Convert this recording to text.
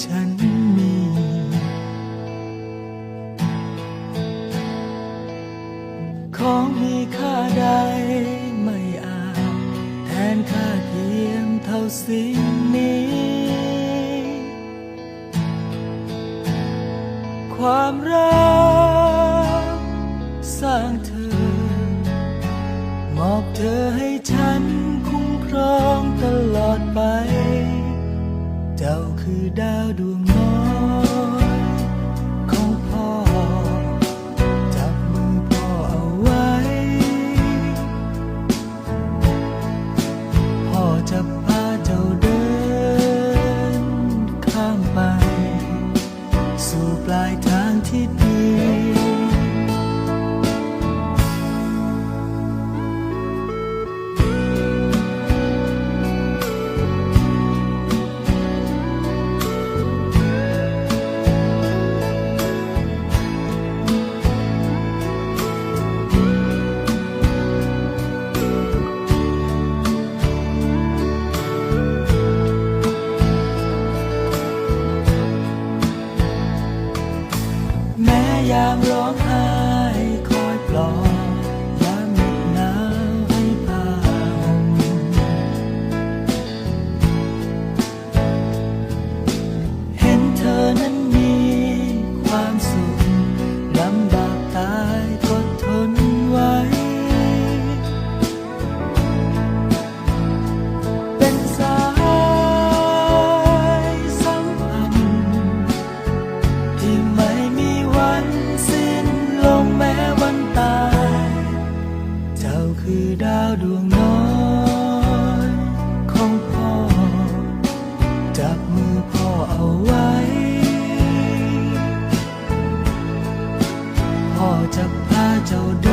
ฉันมีของมีค่าใดไม่อาจแทนค่าเทียมเท่าสิ่งนี้ความรักสร้างเธอมอบเธอให้ฉันคุ้มครองตลอดไปเจ้าคือดาวดวงน้อยของพ่อจับมือพ่อเอาไว้พ่อจะพาเจ้าเดินข้ามไปสู่ปลายทางที่ดีแม้ยามร้องไห้คอยปลอบยามเหน็บหนาวให้ผ้าห่มเห็นเธอนั้นมีความสุขลำบากตายก็ทนไว้เป็นสายสัมพันธ์ที่ไม่มีวันสิ้นลงแม้วันตายเจ้าคือดาวดวงน้อยของพ่อจับมือพ่อเอาไว้พ่อจะพาเจ้าเดิ